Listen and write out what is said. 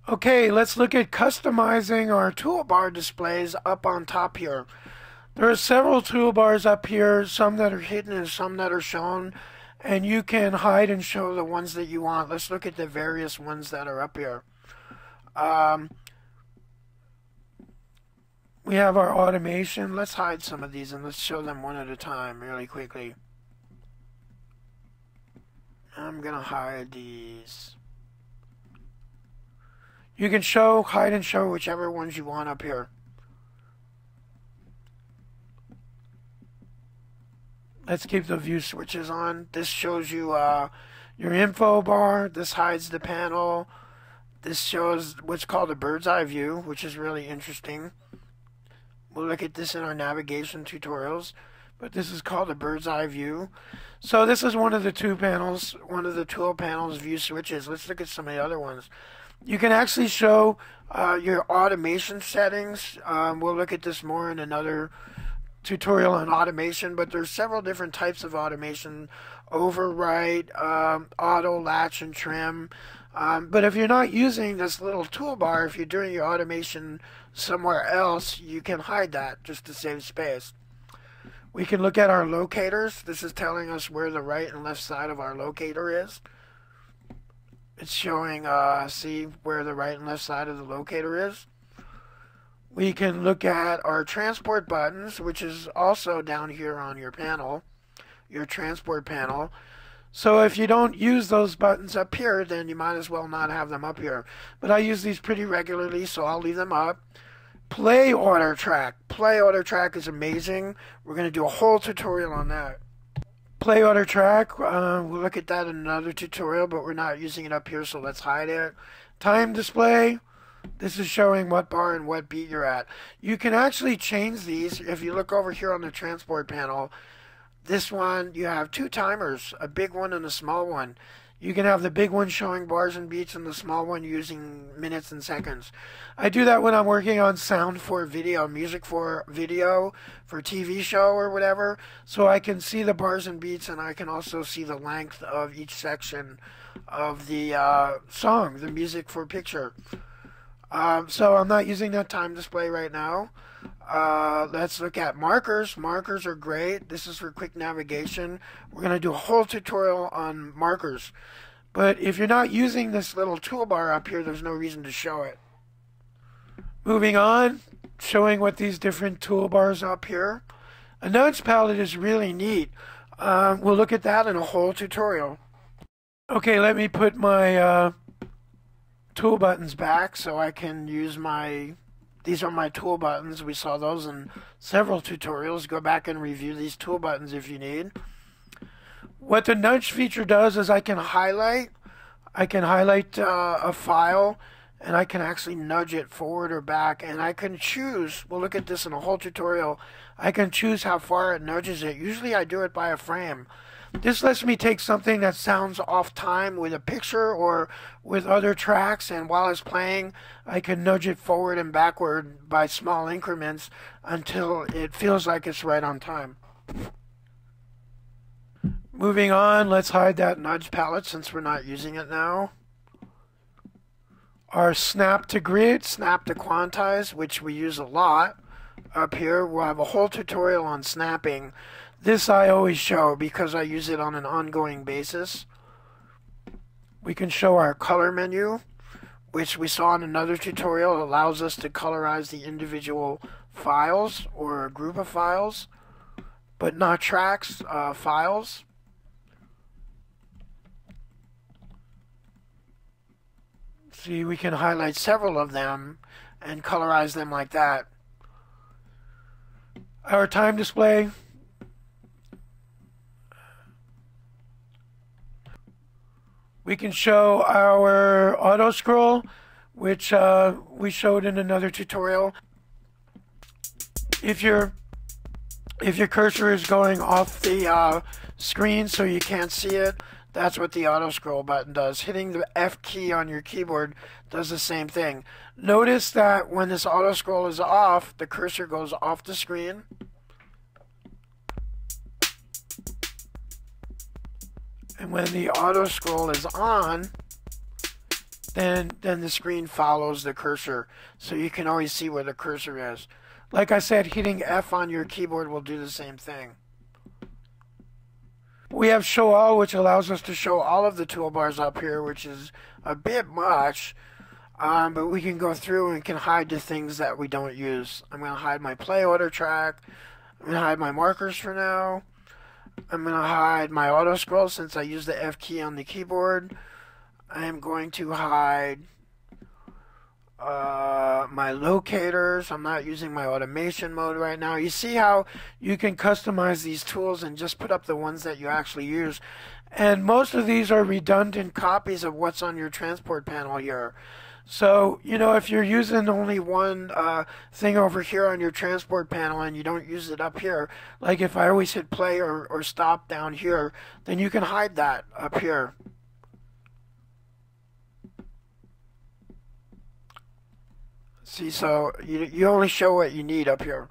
Okay, let's look at customizing our toolbar displays up on top here. There are several toolbars up here, some that are hidden and some that are shown, and you can hide and show the ones that you want. Let's look at the various ones that are up here. We have our automation. Let's hide some of these and let's show them one at a time really quickly. I'm going to hide these. You can hide and show whichever ones you want up here. Let's keep the view switches on. This shows you your info bar. This hides the panel. This shows what's called a bird's eye view, which is really interesting. We'll look at this in our navigation tutorials, but this is called a bird's eye view. So this is one of the tool panels view switches. Let's look at some of the other ones. You can actually show your automation settings. We'll look at this more in another tutorial on automation, but there's several different types of automation: overwrite, auto, latch, and trim. But if you're not using this little toolbar, if you're doing your automation somewhere else, you can hide that just to save space. We can look at our locators. This is telling us where the right and left side of our locator is. It's showing, see where the right and left side of the locator is. We can look at our transport buttons, which is also down here on your panel, your transport panel. So if you don't use those buttons up here, then you might as well not have them up here. But I use these pretty regularly, so I'll leave them up. Play order track. Play order track is amazing. We're going to do a whole tutorial on that. Play order track, we'll look at that in another tutorial, but we're not using it up here, so let's hide it. Time display, this is showing what bar and what beat you're at. You can actually change these. If you look over here on the transport panel, this one, you have two timers, a big one and a small one. You can have the big one showing bars and beats and the small one using minutes and seconds. I do that when I'm working on sound for video, music for video, for TV show or whatever, so I can see the bars and beats, and I can also see the length of each section of the song, the music for picture. So I'm not using that time display right now. Let's look at markers. Markers are great. This is for quick navigation. We're going to do a whole tutorial on markers. But if you're not using this little toolbar up here, there's no reason to show it. Moving on, showing what these different toolbars up here. A notes palette is really neat. We'll look at that in a whole tutorial. Okay, let me put my tool buttons back so I can use these are my tool buttons. We saw those in several tutorials. Go back and review these tool buttons if you need. What the nudge feature does is I can highlight a file, and I can actually nudge it forward or back, and I can choose, we'll look at this in a whole tutorial, I can choose how far it nudges it. Usually I do it by a frame. This lets me take something that sounds off time with a picture or with other tracks, and while it's playing, I can nudge it forward and backward by small increments until it feels like it's right on time. Moving on, let's hide that nudge palette since we're not using it now. Our snap to grid, snap to quantize, which we use a lot up here. We'll have a whole tutorial on snapping. This I always show because I use it on an ongoing basis. We can show our color menu, which we saw in another tutorial. It allows us to colorize the individual files or a group of files, but not tracks, files. See, we can highlight several of them and colorize them like that. Our time display. We can show our auto scroll, which we showed in another tutorial. If your cursor is going off the screen so you can't see it, that's what the auto scroll button does. Hitting the F key on your keyboard does the same thing. Notice that when this auto scroll is off, the cursor goes off the screen. And when the auto scroll is on, then the screen follows the cursor, so you can always see where the cursor is. Like I said, hitting F on your keyboard will do the same thing. We have show all, which allows us to show all of the toolbars up here, which is a bit much, but we can go through and can hide the things that we don't use. I'm going to hide my play order track. I'm going to hide my markers for now. I'm going to hide my auto scroll since I use the F key on the keyboard. I am going to hide my locators. I'm not using my automation mode right now. You see how you can customize these tools and just put up the ones that you actually use. And most of these are redundant copies of what's on your transport panel here. So, you know, if you're using only one thing over here on your transport panel and you don't use it up here, like if I always hit play or stop down here, then you can hide that up here. See, so you only show what you need up here.